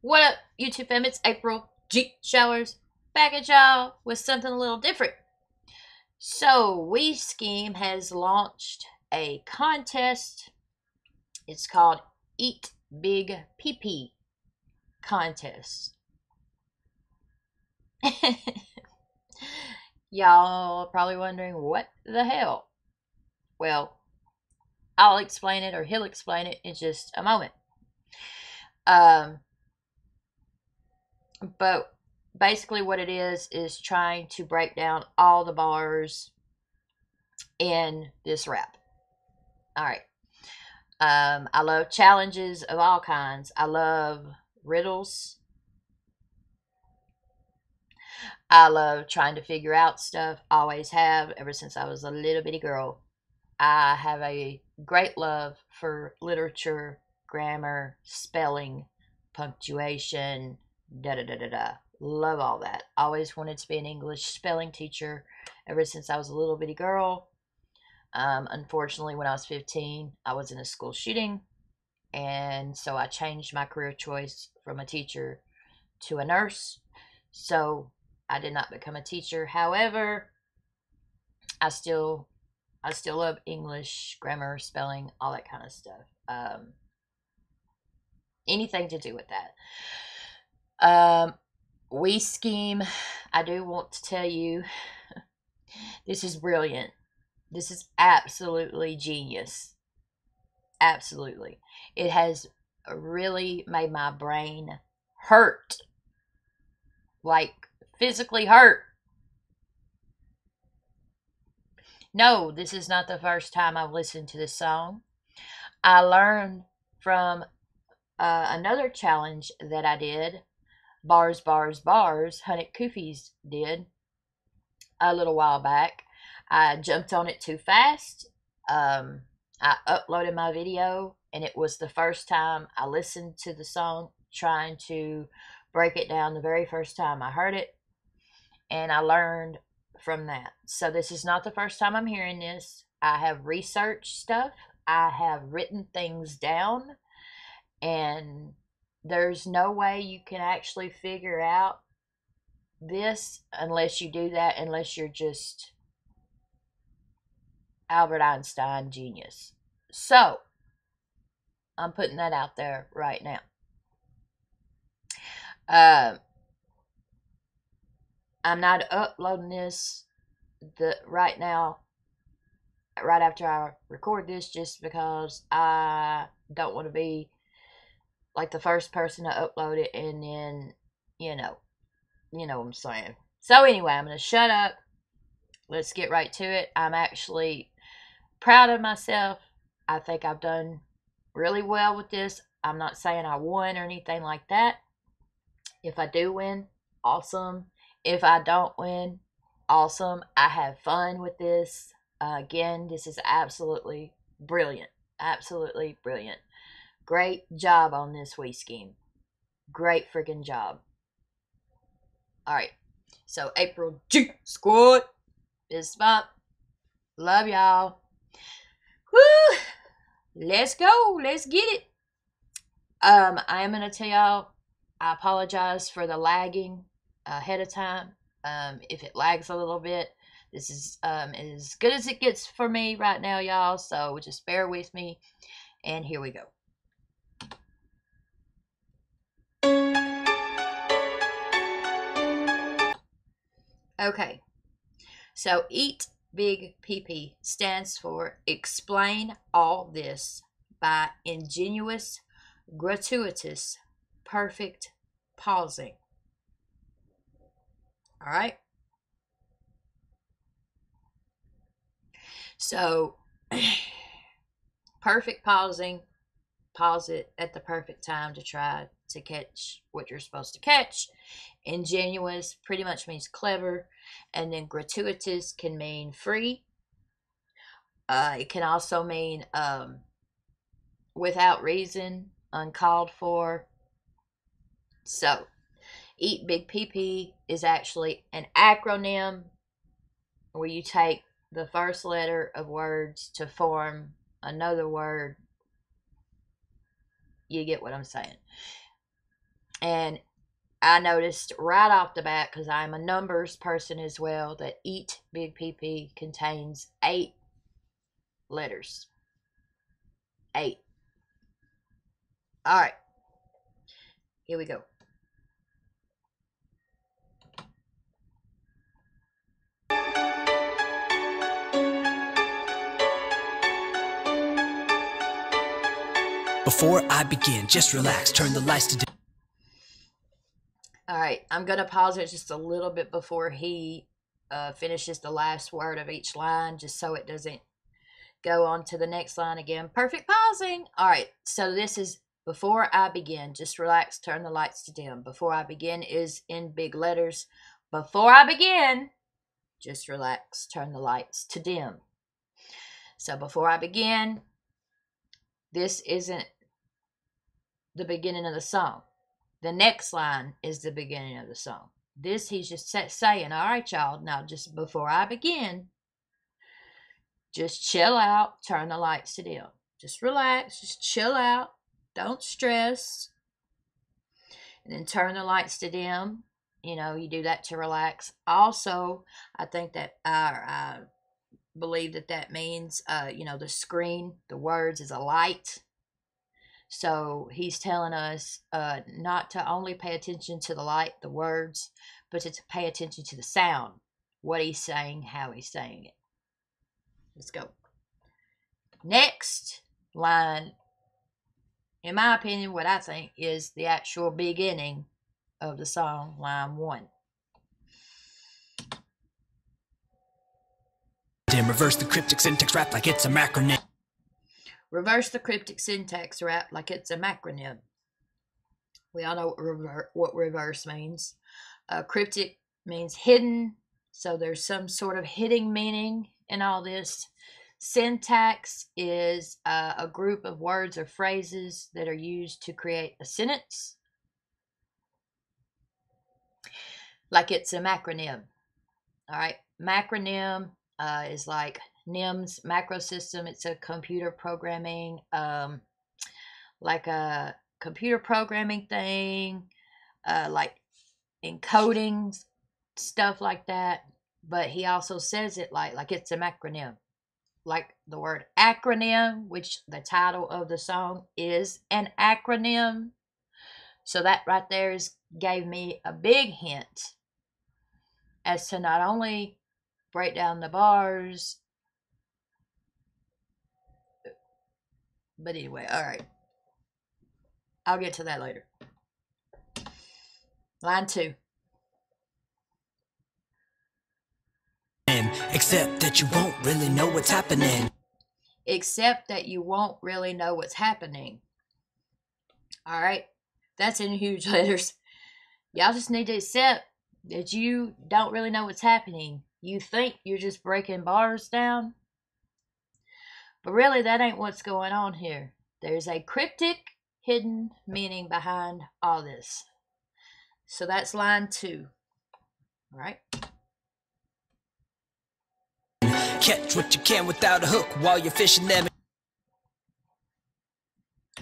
What up, YouTube fam? It's April G Showers back at y'all with something a little different. So, We Scheme has launched a contest. It's called Eat Big PP Contest. Y'all are probably wondering, what the hell? Well, I'll explain it, or he'll explain it in just a moment. But basically what it is trying to break down all the bars in this rap. All right. I love challenges of all kinds. I love riddles. I love trying to figure out stuff. Always have, ever since I was a little bitty girl. I have a great love for literature, grammar, spelling, punctuation, da da da da da. Love all that. Always wanted to be an English spelling teacher ever since I was a little bitty girl. Unfortunately, when I was 15, I was in a school shooting, and so I changed my career choice from a teacher to a nurse. So I did not become a teacher. However, I still love English, grammar, spelling, all that kind of stuff. Anything to do with that. We Scheme. I do want to tell you, this is brilliant. This is absolutely genius. Absolutely. It has really made my brain hurt. Like, physically hurt. No, this is not the first time I've listened to this song. I learned from another challenge that I did, Bars, Bars, Bars, Hunnit Koofies did a little while back. I jumped on it too fast. I uploaded my video, and it was the first time I listened to the song, trying to break it down the very first time I heard it, and I learned from that. So this is not the first time I'm hearing this. I have researched stuff. I have written things down, and there's no way you can actually figure out this unless you do that, unless you're just Albert Einstein genius. So, I'm putting that out there right now. I'm not uploading this right now, right after I record this, just because I don't want to be like the first person to upload it, and then, you know what I'm saying. So anyway, I'm going to shut up. Let's get right to it. I'm actually proud of myself. I think I've done really well with this. I'm not saying I won or anything like that. If I do win, awesome. If I don't win, awesome. I have fun with this. Again, this is absolutely brilliant. Absolutely brilliant. Great job on this We Scheme. Great freaking job. Alright. So, April G Squad is spot. Love y'all. Woo! Let's go. Let's get it. I am going to tell y'all, I apologize for the lagging ahead of time. If it lags a little bit, this is as good as it gets for me right now, y'all. So just bear with me. And here we go. Okay. So Eat Big PP stands for Explain All This by Ingenuous, Gratuitous, Perfect Pausing. All right. So, perfect pausing. Pause it at the perfect time to try to catch what you're supposed to catch. Ingenuous pretty much means clever. And then gratuitous can mean free. It can also mean without reason, uncalled for. So, Eat Big PP is actually an acronym where you take the first letter of words to form another word. You get what I'm saying. And I noticed right off the bat, because I'm a numbers person as well, that Eat Big PP contains 8 letters. 8. All right, here we go. Before I begin, just relax, turn the lights to dim. All right, I'm going to pause it just a little bit before he finishes the last word of each line, just so it doesn't go on to the next line again. Perfect pausing. All right, so this is before I begin. Just relax, turn the lights to dim. Before I begin is in big letters. Before I begin, just relax, turn the lights to dim. So before I begin, this isn't the beginning of the song. The next line is the beginning of the song. This he's just saying, all right, y'all, now just before I begin, just chill out, turn the lights to dim. Just relax, just chill out, don't stress. And then turn the lights to dim. You know, you do that to relax. Also, I think that I believe that means, you know, the screen, the words is a light. So he's telling us not to only pay attention to the light, the words, but to pay attention to the sound, what he's saying, how he's saying it. Let's go. Next line, in my opinion, what I think is the actual beginning of the song, line 1. Reverse the cryptic syntax rap like it's a macronym. Reverse the cryptic syntax rap like it's a macronym. We all know what reverse means. Cryptic means hidden, so there's some sort of hidden meaning in all this. Syntax is a group of words or phrases that are used to create a sentence. Like it's a macronym. All right, macronym is like NIMS, macro system. It's a computer programming, like a computer programming thing, like encoding stuff like that. But he also says it like it's a macronym, like the word acronym, which the title of the song is an acronym. So that right there gave me a big hint as to not only break down the bars, but anyway, all right. I'll get to that later. Line 2. Except that you won't really know what's happening. Except that you won't really know what's happening. All right. That's in huge letters. Y'all just need to accept that you don't really know what's happening. You think you're just breaking bars down, but really that ain't what's going on here. There's a cryptic hidden meaning behind all this. So that's line 2. All right. Catch what you can without a hook while you're fishing them.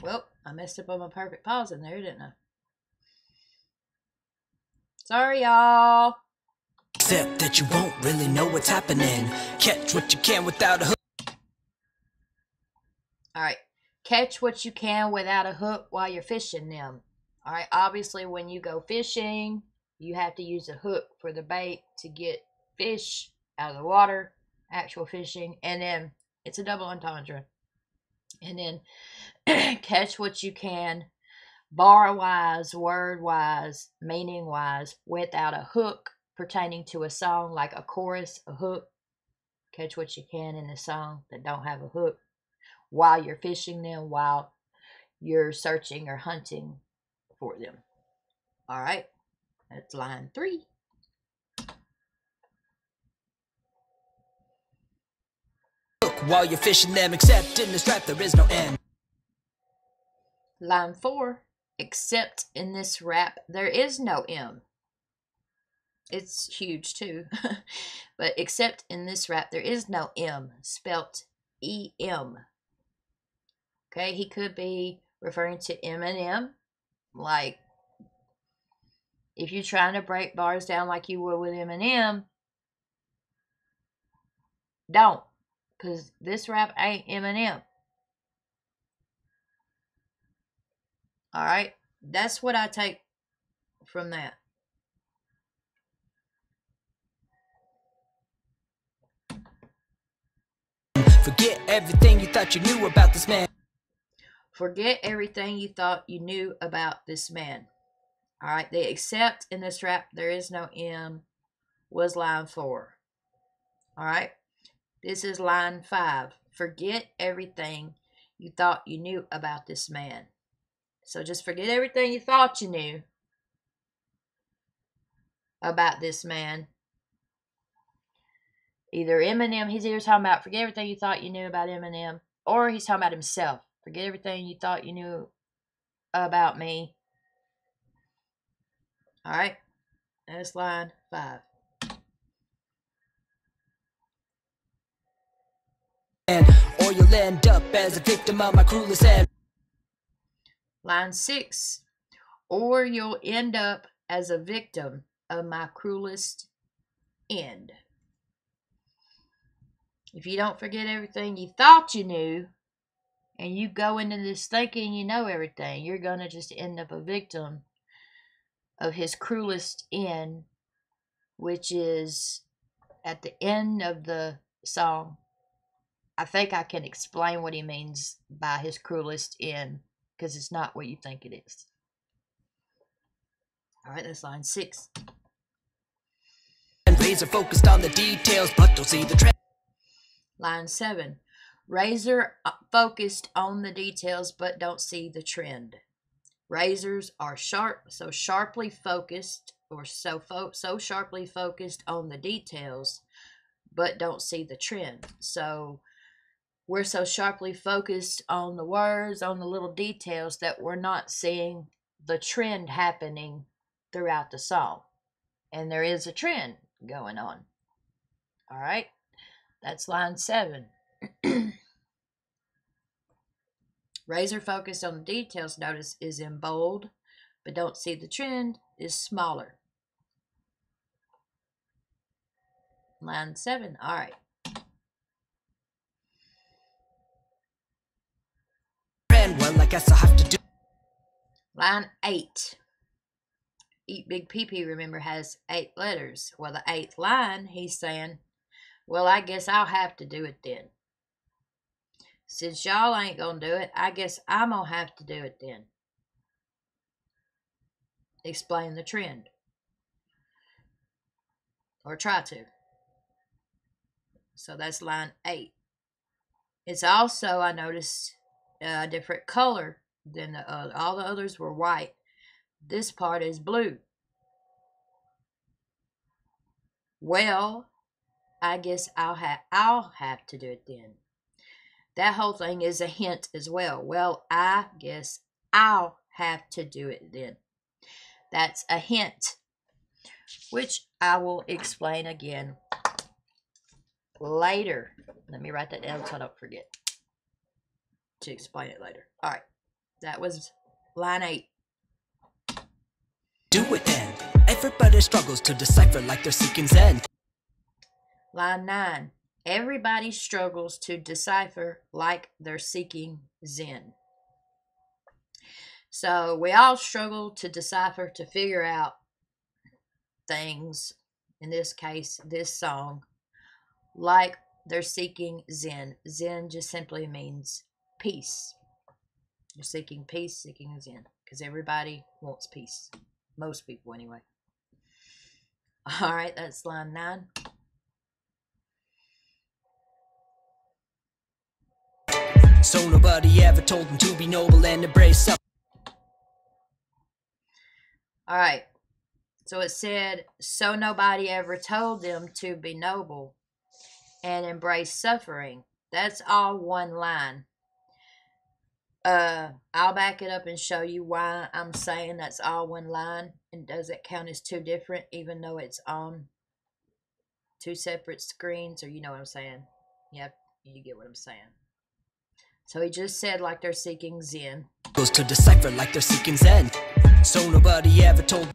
Well, I messed up on my perfect pause in there, didn't I? Sorry, y'all. Except that you won't really know what's happening. Catch what you can without a hook. All right. Catch what you can without a hook while you're fishing them. All right. Obviously, when you go fishing, you have to use a hook for the bait to get fish out of the water, actual fishing. And then it's a double entendre. And then catch what you can, bar-wise, word-wise, meaning-wise, without a hook pertaining to a song, like a chorus, a hook. Catch what you can in a song that don't have a hook while you're fishing them, while you're searching or hunting for them. All right, that's line 3. While you're fishing them, except in this rap there is no end. Line 4. Except in this rap there is no M. It's huge too. But except in this rap there is no M, spelt E-M. Okay, he could be referring to Eminem, like If you're trying to break bars down like you would with Eminem, don't. Because this rap ain't Eminem. Alright? That's what I take from that. Forget everything you thought you knew about this man. Forget everything you thought you knew about this man. Alright, the except in this rap, there is no M, was line 4. Alright, this is line 5. Forget everything you thought you knew about this man. So just forget everything you thought you knew about this man. Either Eminem, he's either talking about forget everything you thought you knew about Eminem, or he's talking about himself. Forget everything you thought you knew about me. Alright, that's line 5. Or you'll end up as a victim of my cruelest end. Line 6. Or you'll end up as a victim of my cruelest end. If you don't forget everything you thought you knew, and you go into this thinking you know everything, you're going to just end up a victim of his cruelest end, which is at the end of the song. I think I can explain what he means by his cruelest end, because it's not what you think it is. Alright, that's line 6. And razor focused on the details, but don't see the trend. Line 7. Razor focused on the details, but don't see the trend. Razors are sharp, so sharply focused, or so sharply focused on the details, but don't see the trend. So we're so sharply focused on the words, on the little details, that we're not seeing the trend happening throughout the song. And there is a trend going on. All right, that's line 7. Razor focused on the details, notice, is in bold, but don't see the trend is smaller. Line 7. All right. Well, I guess I'll have to do. Line 8. Eat Big PP, remember, has 8 letters. Well, the 8th line, he's saying, well, I guess I'll have to do it then. Since y'all ain't gonna do it, I guess I'm gonna have to do it then. Explain the trend. Or try to. So that's line 8. It's also, I noticed, a different color than the other. All the others were white. This part is blue. Well, I guess I'll have to do it then. That whole thing is a hint as well. Well, I guess I'll have to do it then. That's a hint, which I will explain again later. Let me write that down so I don't forget to explain it later. All right, that was line 8. Do it then. Everybody struggles to decipher like they're seeking Zen. Line 9. Everybody struggles to decipher like they're seeking Zen. So we all struggle to decipher, to figure out things, in this case, this song, like they're seeking Zen. Zen just simply means peace. You're seeking peace, seeking Zen, because everybody wants peace. Most people, anyway. All right, that's line 9. So nobody ever told him to be noble and embrace up. All right, so it said, so nobody ever told them to be noble and embrace suffering. That's all one line. I'll back it up and show you why I'm saying that's all one line and doesn't count as 2 different, even though it's on 2 separate screens, or you know what I'm saying. Yep, you get what I'm saying. So he just said like they're seeking Zen. Goes to decipher like they're seeking Zen. So nobody ever told.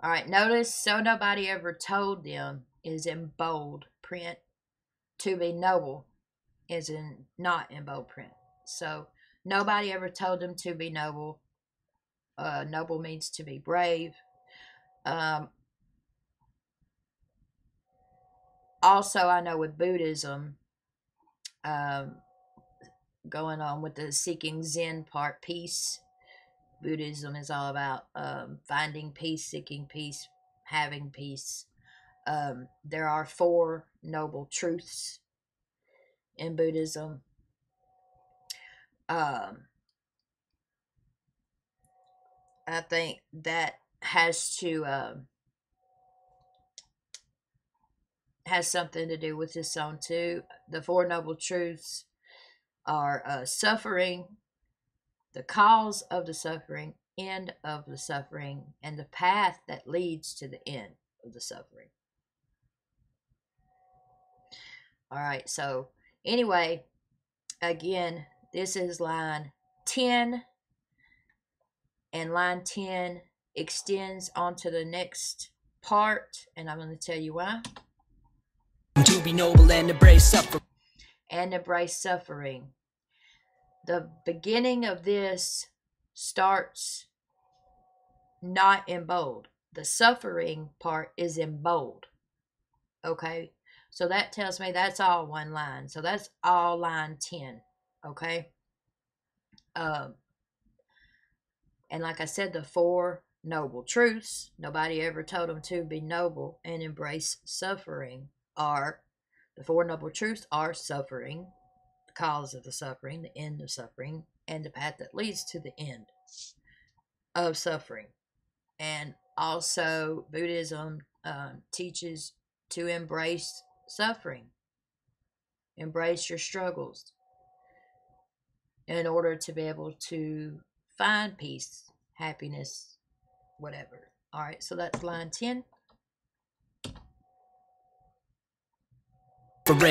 All right, notice so nobody ever told them is in bold print. To be noble is in not in bold print. So nobody ever told them to be noble. Noble means to be brave. Um, Also, I know with Buddhism, um, going on with the seeking Zen part, peace. Buddhism is all about finding peace, seeking peace, having peace. There are four noble truths in Buddhism. Um, I think that has something to do with this song too. The four noble truths are suffering, the cause of the suffering, end of the suffering, and the path that leads to the end of the suffering. All right, so anyway, again, this is line 10, and line 10 extends onto the next part, and I'm going to tell you why. To be noble and embrace suffering. And embrace suffering. The beginning of this starts not in bold. The suffering part is in bold. Okay? So that tells me that's all one line. So that's all line 10. Okay? And like I said, the four noble truths, nobody ever told them to be noble and embrace suffering, are the four noble truths are suffering, the cause of the suffering, the end of suffering, and the path that leads to the end of suffering. And also, Buddhism teaches to embrace suffering, embrace your struggles in order to be able to find peace, happiness, whatever. All right, so that's line 10.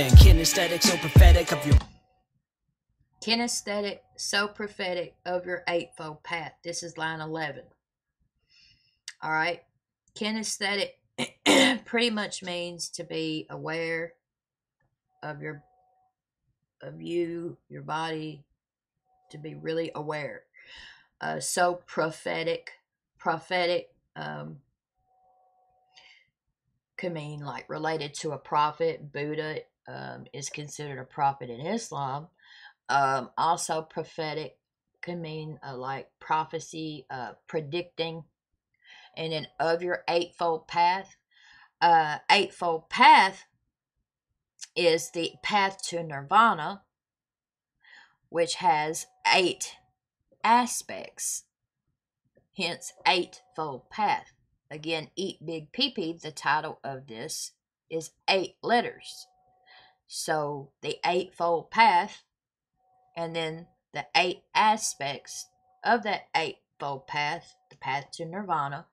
Kinesthetic, so prophetic of your Kinesthetic, so prophetic of your eightfold path. This is line 11. All right, kinesthetic pretty much means to be aware of your body, to be really aware. So prophetic could mean like related to a prophet. Buddha is considered a prophet in Islam. Also prophetic can mean like prophecy, predicting. And then of your eightfold path, eightfold path is the path to nirvana, which has 8 aspects, hence eightfold path. Again, eat big pee-pee, the title of this is 8 letters. So the eightfold path, and then the 8 aspects of that eightfold path, the path to nirvana,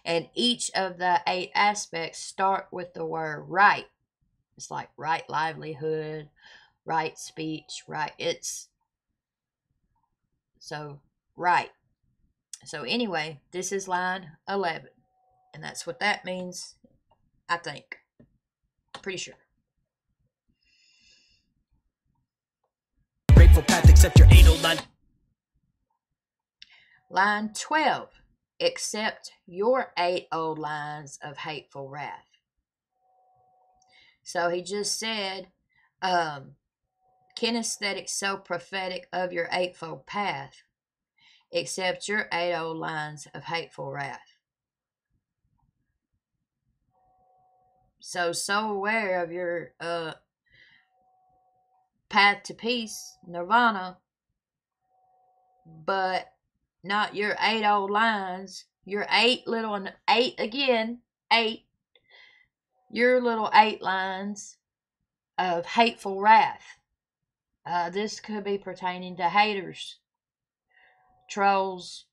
and each of the 8 aspects start with the word right. It's like right livelihood, right speech, right. It's so right. So anyway, this is line 11, and that's what that means, I think. Pretty sure. grateful path, accept your 809. Line 12, accept your 8 old lines of hateful wrath. So he just said, kinesthetic, so prophetic of your eightfold path, accept your 8 old lines of hateful wrath. So aware of your path to peace, nirvana, but not your 8 old lines, your 8 again, 8, your little 8 lines of hateful wrath. This could be pertaining to haters, trolls,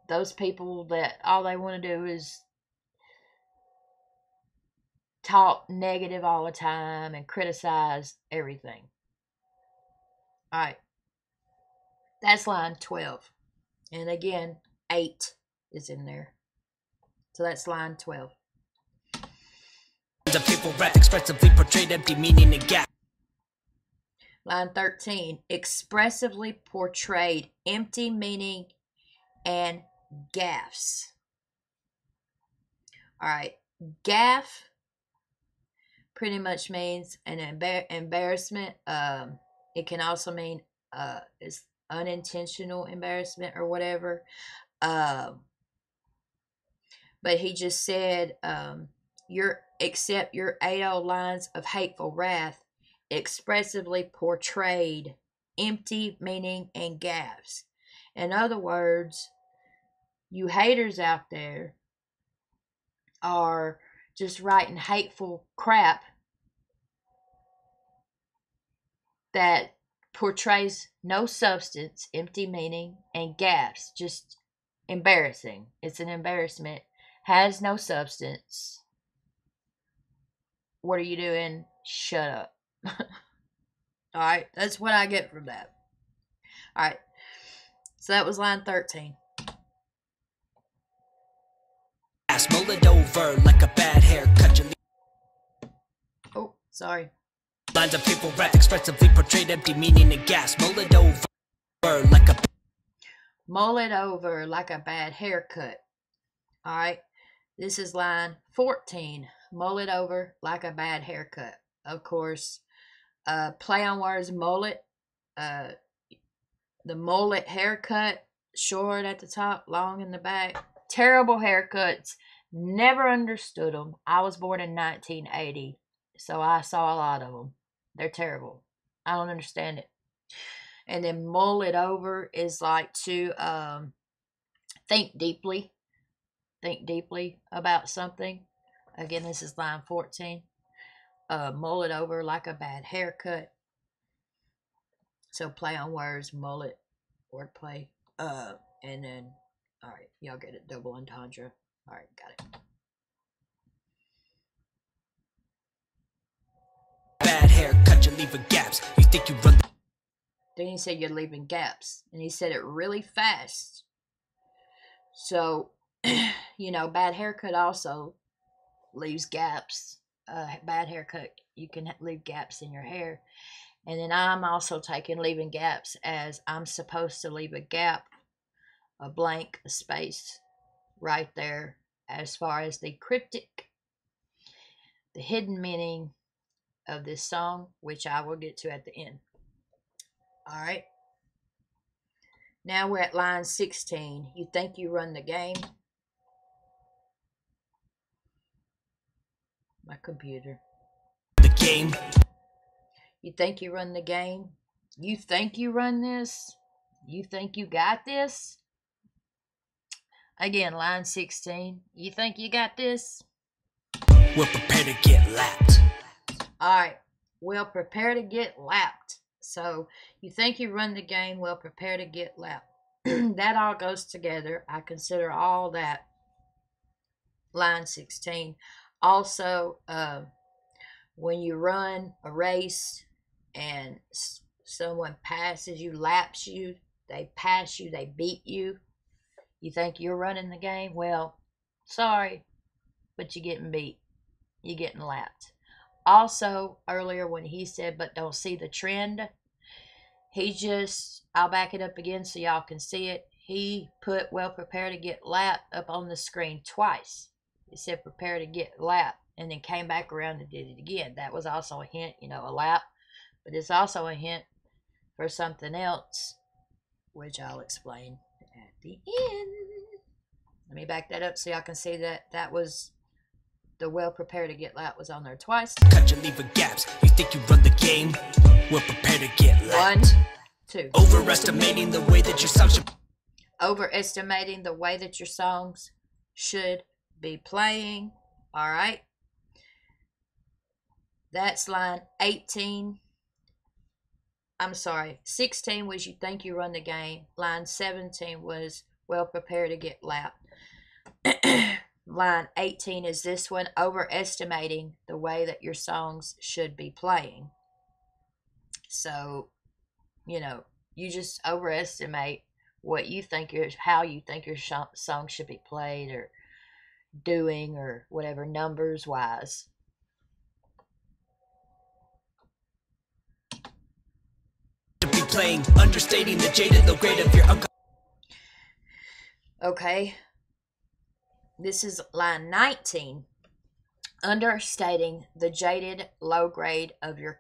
those people that all they want to do is talk negative all the time and criticize everything. All right. That's line 12. And again, 8 is in there. So that's line 12. The people rap expressively portrayed empty meaning and gap. Line 13, expressively portrayed empty meaning and gaffes. All right, gaff pretty much means an embarrassment. It can also mean it's unintentional embarrassment or whatever. But he just said your 8 old lines of hateful wrath expressively portrayed empty meaning and gaffes. In other words, you haters out there are just writing hateful crap that portrays no substance, empty meaning, and gaffes. Just embarrassing. It's an embarrassment. Has no substance. What are you doing? Shut up. Alright, that's what I get from that. Alright, so that was line 13. Mull it over like a bad haircut. Oh, sorry. Lines of people rap expressively portrayed empty meaning and gas. Mull it over like a bad haircut. Alright, this is line 14. Mull it over like a bad haircut. Of course, play on words, mullet. The mullet haircut, short at the top, long in the back. Terrible haircuts. Never understood them. I was born in 1980, so I saw a lot of them. They're terrible. I don't understand it. And then mull it over is like to think deeply. Think deeply about something. Again, this is line 14. Mull it over like a bad haircut. So play on words, mullet, wordplay. And then, all right, y'all get it, double entendre. All right, got it. Bad haircut, you're leaving gaps. You think you run. Then he said you're leaving gaps, and he said it really fast. So, bad haircut also leaves gaps. Bad haircut, you can leave gaps in your hair. And then I'm also taking leaving gaps as I'm supposed to leave a gap, a blank, a space right there as far as the cryptic, the hidden meaning of this song, which I will get to at the end. All right. Now we're at line 16. You think you run the game? My computer. The game. You think you run the game? You think you run this? You think you got this? Again, line 16. You think you got this? We're prepared to get lapped. Alright. Well, prepare to get lapped. So, you think you run the game? Well, prepare to get lapped. That all goes together. I consider all that line 16. Also, when you run a race and someone passes you, laps you, they pass you, they beat you, you think you're running the game? Well, sorry, but you're getting beat. You're getting lapped. Also, earlier when he said, but don't see the trend, I'll back it up again so y'all can see it. He put, well, prepare to get lapped up on the screen twice. It said, prepare to get lapped, and then came back around and did it again. That was also a hint, a lap. But it's also a hint for something else, which I'll explain at the end. Let me back that up so y'all can see that was the well prepared to get lapped was on there twice. Cut your leaving gaps. You think you run the game? We're prepared to get lapped. 1, 2. Overestimating the way that your songs should. Overestimating the way that your songs should be playing. All right. That's line 18. I'm sorry. 16 was you think you run the game. Line 17 was well prepared to get lapped. Line 18 is this one, overestimating the way that your songs should be playing. So, you You just overestimate what you think how you think your song should be played or doing or whatever numbers wise. To be playing, understating the jaded low grade of your Okay. This is line 19. Understating the jaded low grade of your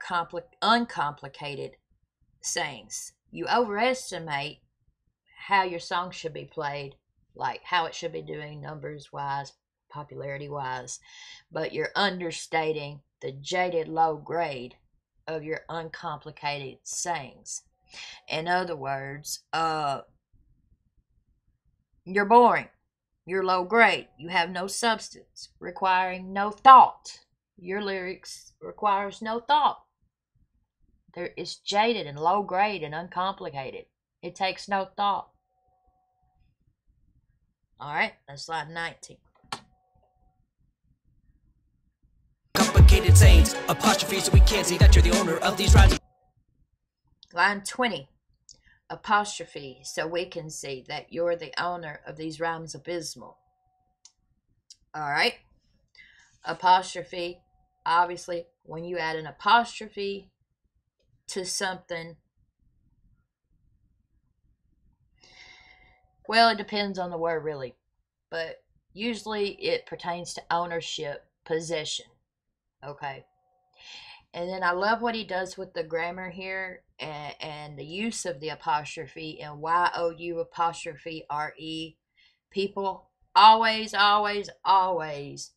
uncomplicated sayings. You overestimate how your song should be played, like how it should be doing numbers wise, popularity wise, but you're understating the jaded low grade of your uncomplicated sayings. In other words, you're boring. You're low grade. You have no substance, requiring no thought. Your lyrics requires no thought. It's jaded and low grade and uncomplicated. It takes no thought. All right, that's slide 19. Complicated sayings, apostrophes, so we can't see that you're the owner of these rhymes. Line 20. Apostrophe, so we can see that you're the owner of these rhymes abysmal. All right. Apostrophe, obviously, when you add an apostrophe to something, well, it depends on the word really, but usually it pertains to ownership, possession. Okay. And then I love what he does with the grammar here and the use of the apostrophe and Y-O-U apostrophe R-E. People always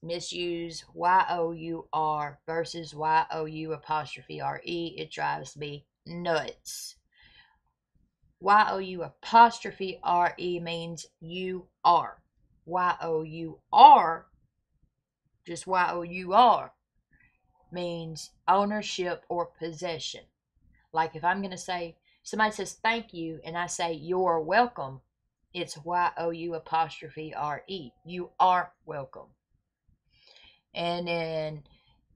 misuse Y-O-U-R versus Y-O-U apostrophe R-E. It drives me nuts. Y-O-U apostrophe R-E means you are. Y-O-U-R, just Y-O-U-R, means ownership or possession. Like if I'm going to say, somebody says thank you and I say you're welcome, it's Y-O-U apostrophe R-E. You are welcome. And then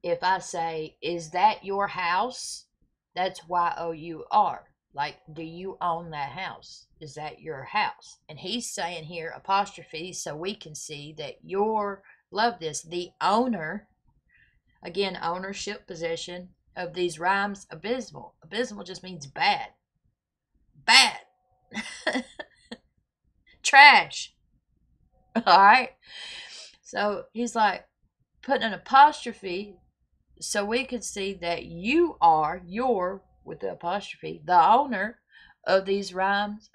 if I say, is that your house? That's Y-O-U-R. Like, do you own that house? Is that your house? And he's saying here apostrophe so we can see that you're, love this, the owner. Again, ownership, possession of these rhymes abysmal. Abysmal just means bad. Bad. Trash. Alright? So he's like putting an apostrophe so we can see that you're, with the apostrophe, the owner of these rhymes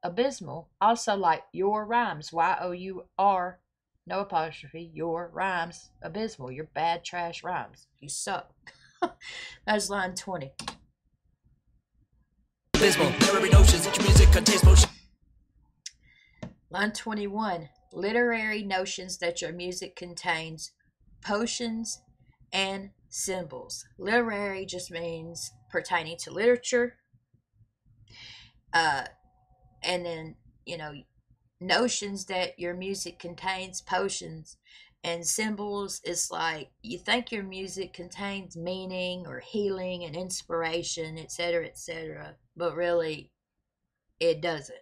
abysmal. Also like your rhymes. Y-O-U-R. No apostrophe, your rhymes abysmal. Your bad trash rhymes. You suck. That's line 20. Abysmal, literary notions that your music contains motion. Line 21. Literary notions that your music contains potions and symbols. Literary just means pertaining to literature. And then, notions that your music contains potions and symbols is like you think your music contains meaning or healing and inspiration, etc., but really it doesn't.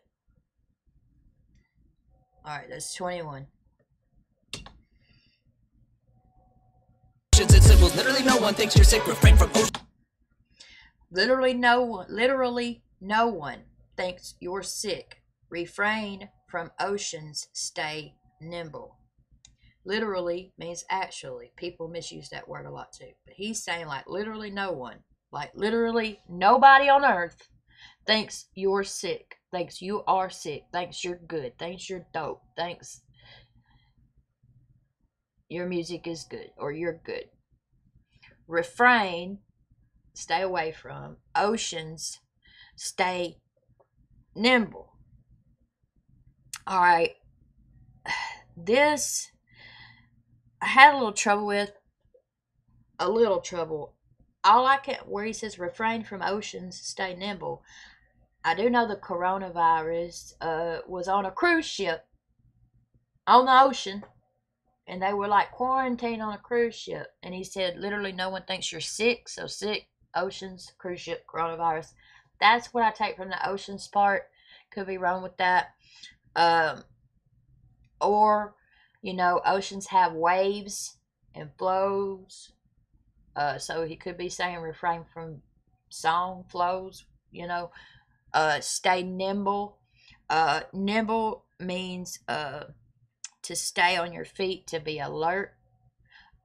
All right, that's 21. And symbols, literally no one thinks you're sick. Refrain from ocean. Literally no one thinks you're sick. Refrain from oceans, stay nimble. Literally means actually. People misuse that word a lot too. But he's saying like literally no one, like literally nobody on earth thinks you're sick, thinks you are sick, thinks you're good, thinks you're dope, thinks your music is good or you're good. Refrain, stay away from. Oceans, stay nimble. All right, this I had a little trouble with. All I can, where he says refrain from oceans, stay nimble. I do know the coronavirus was on a cruise ship on the ocean, and they were like quarantined on a cruise ship. And he said literally no one thinks you're sick, so sick, oceans, cruise ship, coronavirus. That's what I take from the oceans part. Could be wrong with that. Or, you know, oceans have waves and flows. So he could be saying refrain from song flows, you know. Stay nimble. Nimble means to stay on your feet, to be alert,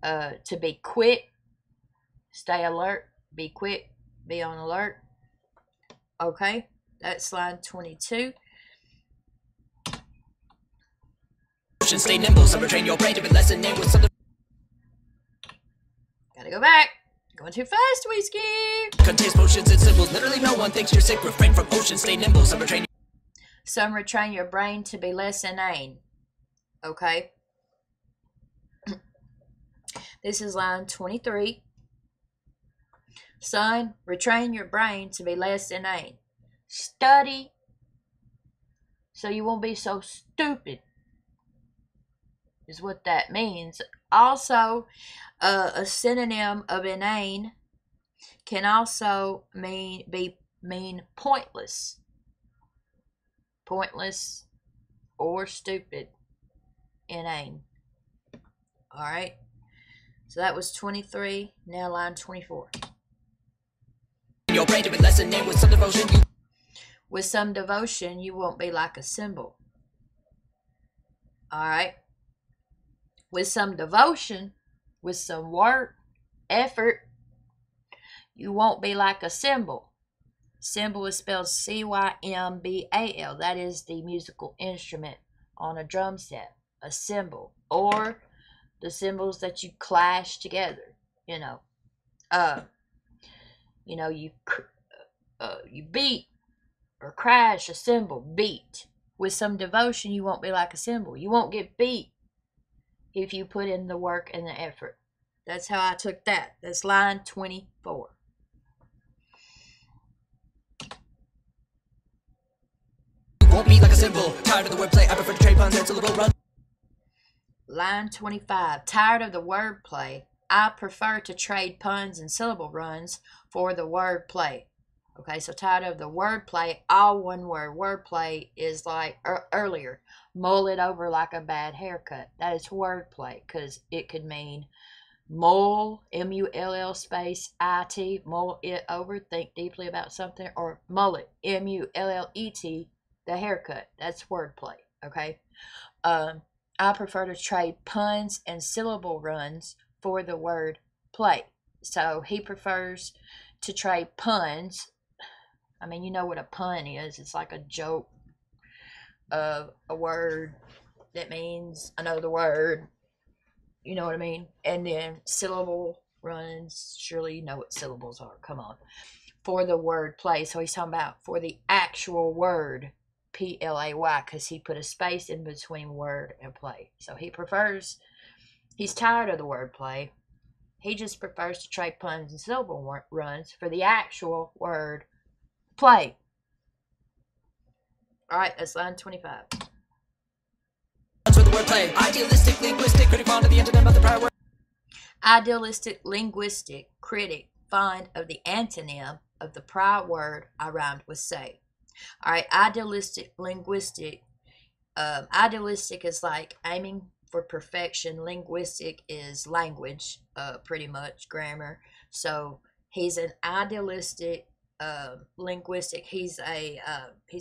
to be quick. Stay alert, be quick, be on alert. Okay, that's line 22. Stay nimble, so retrain your brain to be listening with something. Gotta go back. Going too fast, Whiskey. Contains potions and symbols. Literally, no one thinks you're sick. Refrain from ocean. Stay nimble, so retrain. Some retrain your brain to be less inane. Okay. This is line 23. Son, retrain your brain to be less inane. Study so you won't be so stupid, is what that means. Also, a synonym of inane can also mean pointless. Pointless or stupid. Inane. Alright. So that was 23. Now line 24. Your brain to be listening with some devotion. With some devotion, you won't be like a symbol. Alright. With some devotion, with some work, effort, you won't be like a cymbal. Cymbal is spelled C-Y-M-B-A-L. That is the musical instrument on a drum set. A cymbal. Or the cymbals that you clash together. You know. You beat or crash a cymbal. Beat. With some devotion, you won't be like a cymbal. You won't get beat if you put in the work and the effort. That's how I took that. That's line 24. You won't be like a symbol. Tired of the wordplay. I prefer to trade puns and syllable run. Line 25. Tired of the wordplay. I prefer to trade puns and syllable runs for the wordplay. Okay, so tired of the wordplay, all one word. Wordplay is like earlier. Mull it over like a bad haircut. That is wordplay, because it could mean mull, M-U-L-L space I-T, mull it over, think deeply about something, or mullet, M-U-L-L-E-T, the haircut. That's wordplay, okay? I prefer to trade puns and syllable runs for the word play. So he prefers to trade puns. I mean, you know what a pun is. It's like a joke of a word that means another word. You know what I mean? And then syllable runs. Surely you know what syllables are. Come on. For the word play. So he's talking about for the actual word, P-L-A-Y, because he put a space in between word and play. So he's tired of the word play. He just prefers to trade puns and syllable runs for the actual word play. Alright, that's line 25. For the wordplay. Idealistic, linguistic, critic fond of the antonym of the prior word. Idealistic, linguistic, critic fond of the antonym of the prior word I rhymed with say. Alright, idealistic, linguistic. Idealistic is like aiming for perfection. Linguistic is language, pretty much, grammar. So he's an idealistic, linguistic. He's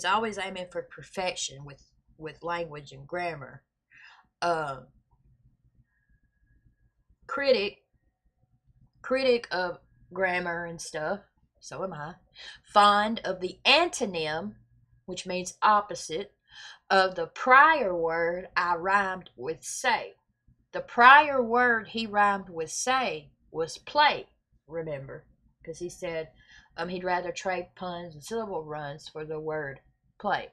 always aiming for perfection with language and grammar. Critic of grammar and stuff. So am I. Fond of the antonym, which means opposite, of the prior word I rhymed with say. The prior word he rhymed with say was play, remember, because he said he'd rather trade puns and syllable runs for the word play,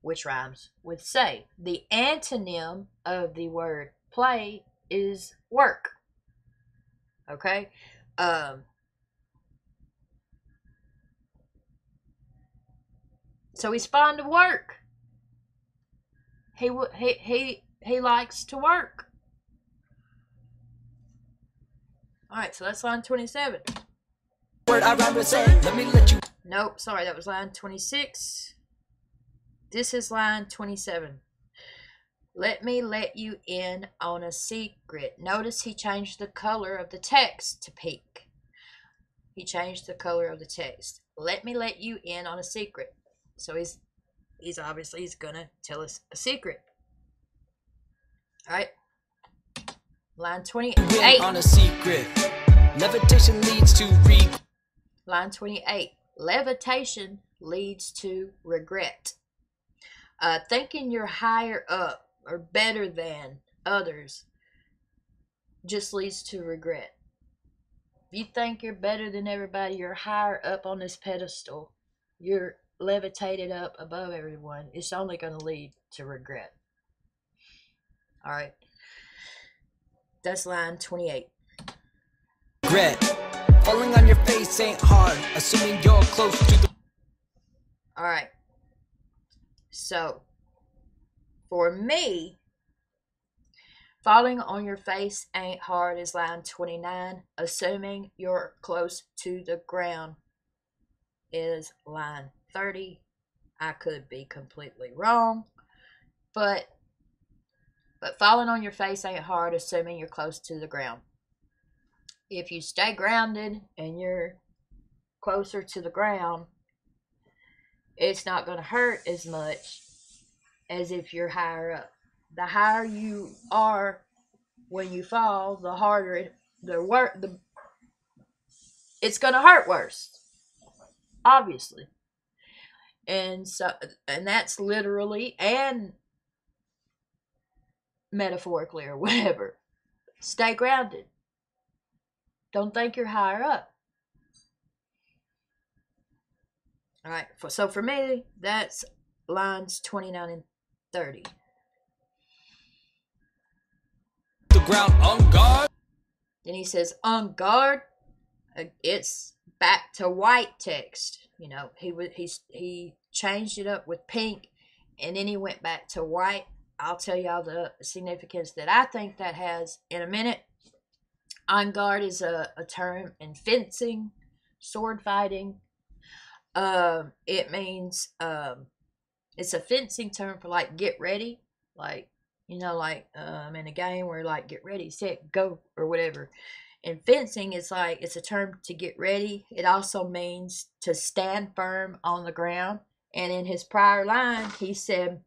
which rhymes with say. The antonym of the word play is work. Okay? So he's fond of work. He likes to work. Alright, so that's line 27. Word I rhyme with say. Let me let you. Nope, sorry, that was line 26. This is line 27. Let me let you in on a secret. Notice he changed the color of the text to pink. He changed the color of the text. Let me let you in on a secret. So he's obviously he's gonna tell us a secret. All right. Line 28. On a secret. Levitation leads to Line 28. Levitation leads to regret. Thinking you're higher up or better than others just leads to regret. If you think you're better than everybody, you're higher up on this pedestal, you're levitated up above everyone, it's only going to lead to regret. All right. That's line 28. regret. Falling on your face ain't hard, assuming you're close to the... All right. So, for me, falling on your face ain't hard is line 29. Assuming you're close to the ground is line 30. I could be completely wrong, but falling on your face ain't hard, assuming you're close to the ground. If you stay grounded and you're closer to the ground, it's not going to hurt as much as if you're higher up. The higher you are when you fall, the harder it's going to hurt worse, obviously. And that's literally and metaphorically or whatever. Stay grounded. Don't think you're higher up. All right. So for me, that's lines 29 and 30. The ground on guard. Then he says on guard. It's back to white text. You know, he changed it up with pink, and then he went back to white. I'll tell y'all the significance that I think that has in a minute. On guard is a term in fencing, sword fighting. It means it's a fencing term for like get ready, like you know, like in a game where like get ready, set, go, or whatever. In fencing, it's a term to get ready. It also means to stand firm on the ground. And in his prior line, he said,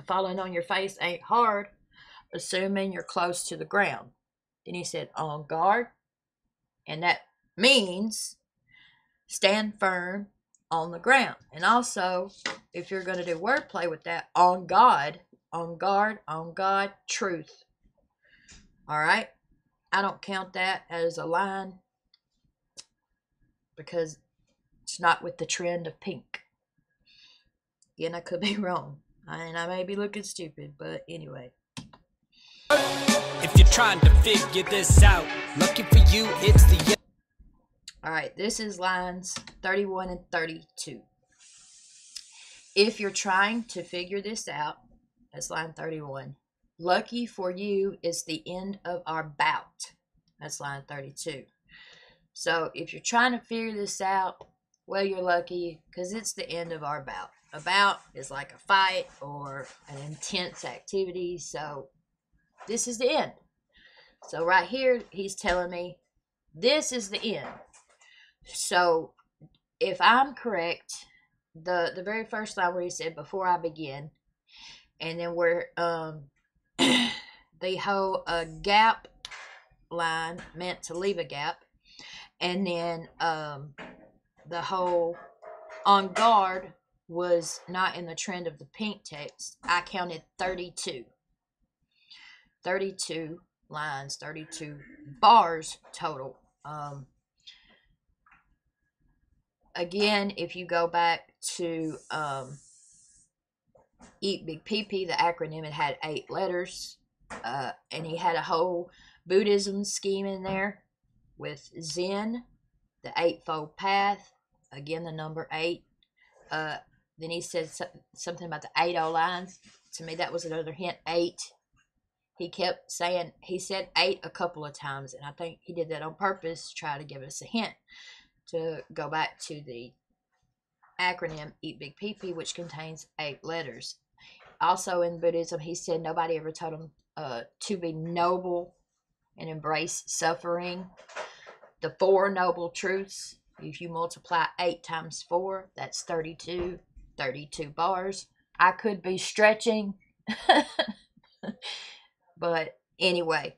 "Falling on your face ain't hard, assuming you're close to the ground." Then he said, "On guard," and that means stand firm on the ground. And also, if you're going to do wordplay with that, on God, on guard, on God, truth. All right? I don't count that as a line because it's not with the trend of pink. Again, I could be wrong. And I may be looking stupid, but anyway. If you're trying to figure this out, lucky for you, it's the... Alright, this is lines 31 and 32. If you're trying to figure this out, that's line 31. Lucky for you is the end of our bout. That's line 32. So if you're trying to figure this out, well, you're lucky because it's the end of our bout. A bout is like a fight or an intense activity. So this is the end. So right here, he's telling me this is the end. So if I'm correct, the very first line where he said before I begin, and then where the whole gap line meant to leave a gap, and then the whole on guard was not in the trend of the pink text. I counted 32 lines, 32 bars total. Again, if you go back to Eat Big Pee-Pee, the acronym, it had 8 letters, and he had a whole Buddhism scheme in there with Zen, the Eightfold Path, again the number 8. Then he said something about the 80 lines. To me, that was another hint. 8. He kept saying, he said 8 a couple of times, and I think he did that on purpose to try to give us a hint to go back to the acronym Eat Big Pee, which contains 8 letters. Also in Buddhism, he said nobody ever told him to be noble and embrace suffering. The 4 noble truths, if you multiply 8 times 4, that's 32. 32 bars. I could be stretching, but anyway.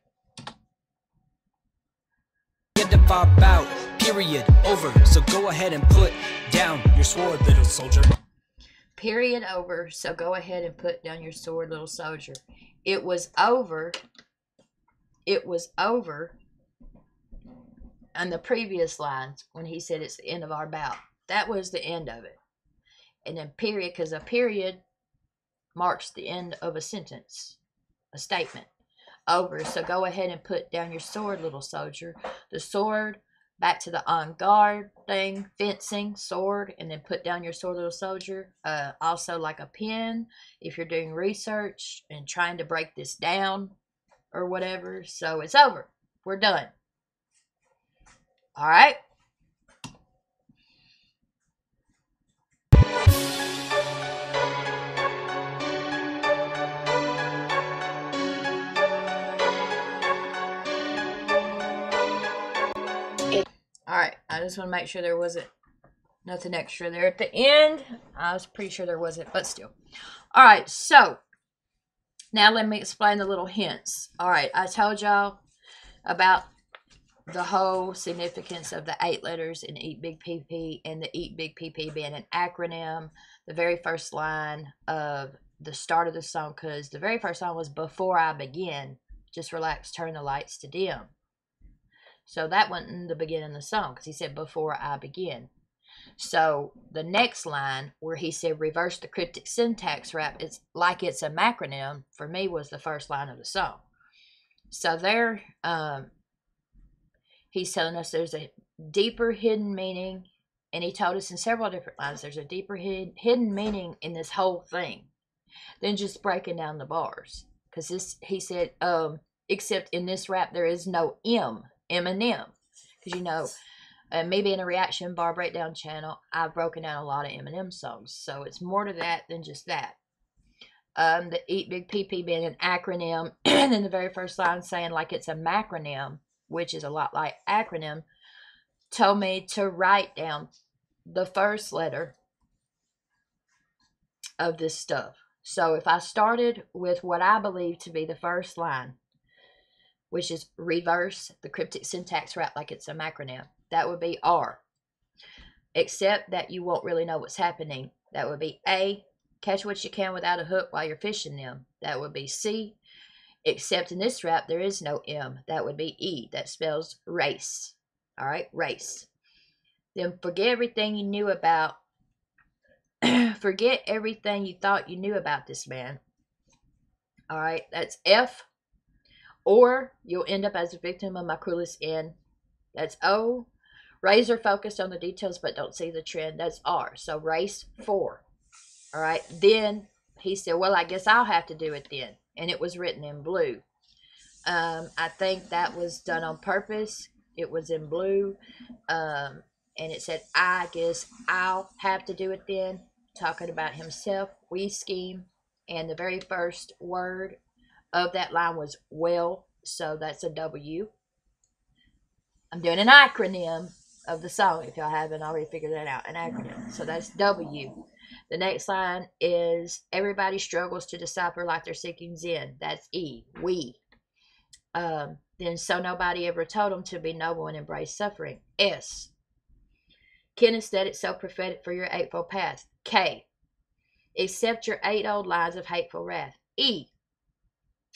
Get the vibe out, period, over. So go ahead and put down your sword, little soldier. Period, over. So go ahead and put down your sword, little soldier. It was over. It was over on the previous lines when he said it's the end of our bout. That was the end of it. And then period, because a period marks the end of a sentence, a statement. Over. So go ahead and put down your sword, little soldier. The sword, back to the on guard thing, fencing, sword, and then put down your sword, little soldier. Also like a pen if you're doing research and trying to break this down or whatever. So it's over. We're done. All right. Alright, I just want to make sure there wasn't nothing extra there at the end. I was pretty sure there wasn't, but still. Alright, so now let me explain the little hints. Alright, I told y'all about the whole significance of the 8 letters in Eat Big PP and the Eat Big PP being an acronym. The very first line of the start of the song, because the very first song was Before I Begin, just relax, turn the lights to dim. So that wasn't in the beginning of the song because he said, before I begin. So the next line where he said, reverse the cryptic syntax rap, it's like it's a macronym, for me was the first line of the song. So there, he's telling us there's a deeper hidden meaning, and he told us in several different lines there's a deeper hidden meaning in this whole thing than just breaking down the bars. Because this, he said, except in this rap there is no Eminem, because you know, me being a reaction bar breakdown channel, I've broken down a lot of Eminem songs, so it's more to that than just that. The Eat Big PP being an acronym, and then the very first line saying like it's a macronym, which is a lot like acronym, told me to write down the first letter of this stuff. So if I started with what I believe to be the first line, which is reverse the cryptic syntax rap like it's a macronym, that would be R. Except that you won't really know what's happening. That would be A, catch what you can without a hook while you're fishing them. That would be C. Except in this rap there is no M. That would be E. That spells race. All right, race. Then forget everything you knew about. Forget everything you thought you knew about this man. All right, that's F. Or you'll end up as a victim of my cruelest end. That's O. Razor focused on the details but don't see the trend. That's R. So race 4. All right. Then he said, well, I guess I'll have to do it then. And it was written in blue. I think that was done on purpose. It was in blue. And it said, I guess I'll have to do it then. Talking about himself, we Skeem. And the very first word of that line was well, so that's a W. I'm doing an acronym of the song if y'all haven't already figured that out, an acronym. So that's W. The next line is everybody struggles to decipher like they're seeking Zen. That's E, we. Then so nobody ever told them to be noble and embrace suffering. S. Kinesthetic, so prophetic for your eightfold path. K. Accept your 8 old lines of hateful wrath. E.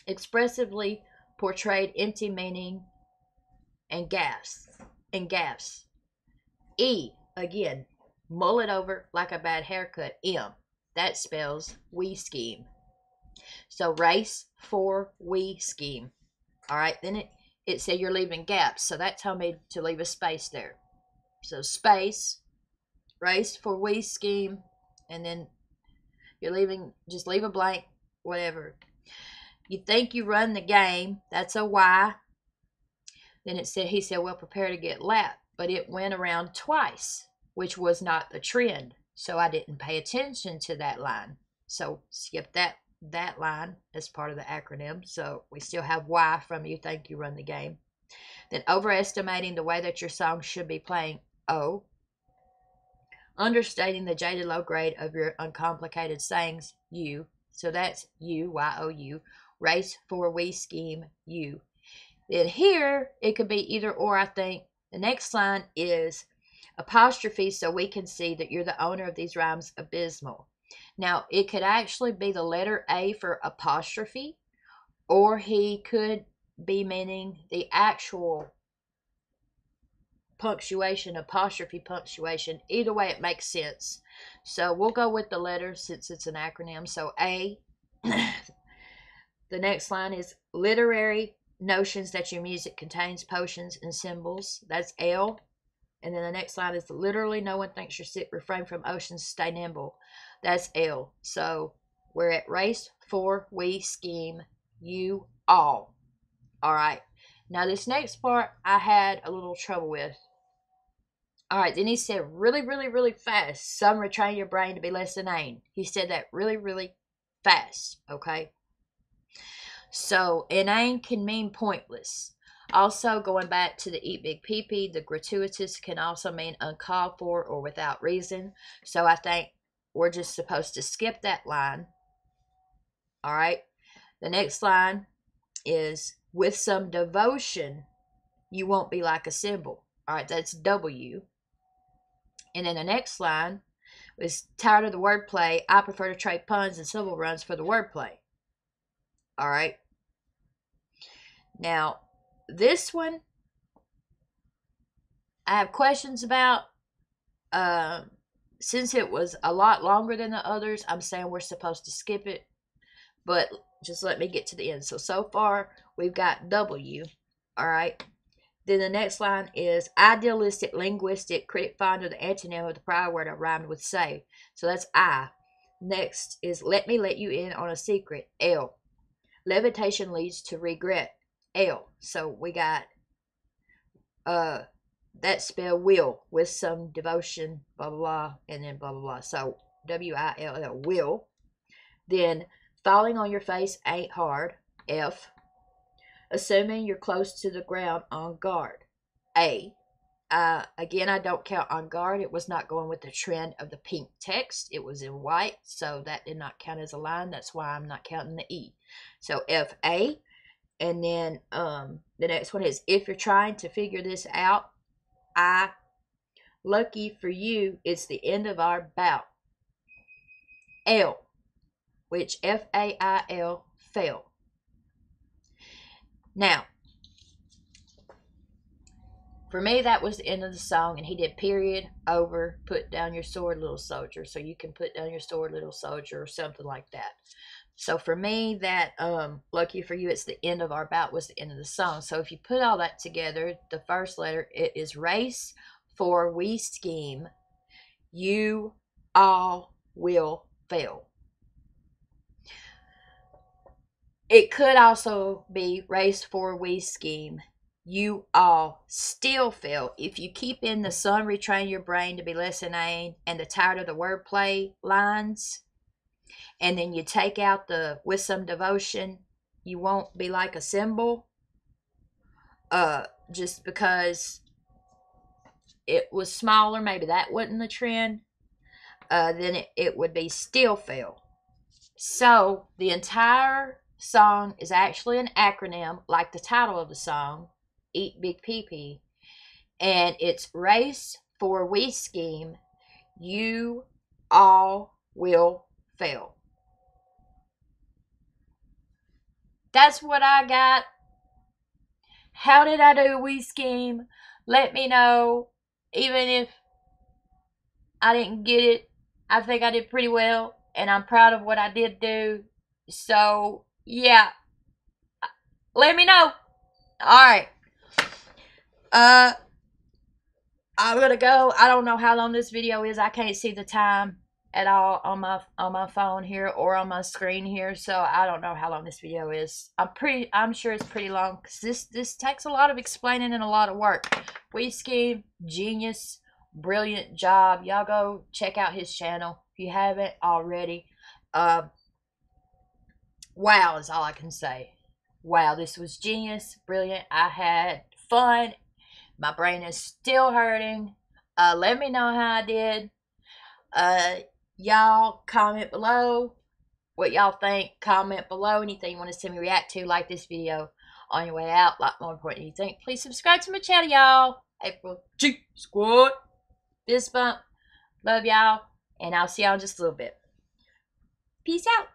Expressively portrayed empty meaning and gaffes. E, again, mull it over like a bad haircut. M, that spells we Skeem. So race 4, we Skeem. All right, then it said you're leaving gaps, so that told me to leave a space there. So space, race 4, we Skeem, and then you're leaving, just leave a blank, whatever. You think you run the game, that's a Y. Then it said, he said, well, prepare to get lapped. But it went around twice, which was not the trend. so I didn't pay attention to that line. So skip that line as part of the acronym. So we still have Y from You Think You Run the Game. Then overestimating the way that your song should be playing. O. Understating the jaded low grade of your uncomplicated sayings. U. So that's U, Y-O-U. Race for we scheme. U. Then here, it could be either or, I think. The next line is apostrophe, so we can see that you're the owner of these rhymes abysmal. Now, it could actually be the letter A for apostrophe, or he could be meaning the actual punctuation, apostrophe punctuation. Either way, it makes sense. So we'll go with the letters since it's an acronym. So A. The next line is literary notions that your music contains potions and symbols. That's L. And then the next line is literally no one thinks you're sick. Refrain from oceans, stay nimble. That's L. So we're at race for we scheme you all. All right. Now this next part I had a little trouble with. All right, then he said really, really, really fast. Some retrain your brain to be less inane. He said that really, really fast, okay? So inane can mean pointless. Also, going back to the eat big pee-pee, the gratuitous can also mean uncalled for or without reason. So I think we're just supposed to skip that line. All right. The next line is with some devotion, you won't be like a symbol. All right, that's W. And then the next line is tired of the wordplay. I prefer to trade puns and syllable runs for the wordplay. All right. Now, this one I have questions about. Since it was a lot longer than the others, I'm saying we're supposed to skip it. But just let me get to the end. So far, we've got W. All right. Then the next line is idealistic, linguistic, critic finder, the antonym of the prior word I rhymed with say. So that's I. Next is let me let you in on a secret. L. Levitation leads to regret. L. So we got that spell will with some devotion, blah, blah, blah, and then blah, blah, blah. So W-I-L-L, will. Then falling on your face ain't hard. F. Assuming you're close to the ground on guard. A. Again, I don't count on guard. It was not going with the trend of the pink text. It was in white, so that did not count as a line. That's why I'm not counting the E. So F-A. And then the next one is if you're trying to figure this out, I. Lucky for you, it's the end of our bout. L. Which F-A-I-L, fail. Now, for me, that was the end of the song, and he did period, over, put down your sword, little soldier. So you can put down your sword, little soldier, or something like that. So for me, that lucky for you, it's the end of our bout was the end of the song. So if you put all that together, the first letter, it is race for we scheme. You all will fail. It could also be race for we scheme. You all still fail. If you keep in the sun, retrain your brain to be less inane, and the tired of the wordplay lines, and then you take out the with some devotion, you won't be like a symbol. Just because it was smaller, maybe that wasn't the trend. Then it would be still fail. So the entire song is actually an acronym, like the title of the song, Eat Big Pee-Pee, and it's race for we scheme. You all will fail. That's what I got. How did I do, we scheme? Let me know. Even if I didn't get it, I think I did pretty well, and I'm proud of what I did do. So yeah, let me know. All right. I'm gonna go. I don't know how long this video is. I can't see the time at all on my phone here or on my screen here, so I don't know how long this video is. I'm sure it's pretty long because this takes a lot of explaining and a lot of work. We scheme, genius, brilliant job. Y'all go check out his channel if you haven't already. Wow is all I can say. Wow, this was genius, brilliant. I had fun. My brain is still hurting. Let me know how I did. Y'all comment below what y'all think. Comment below anything you want to see me react to. Like this video on your way out. A lot more important than you think. Please subscribe to my channel, y'all. April G Squad. Fist bump. Love y'all. And I'll see y'all in just a little bit. Peace out.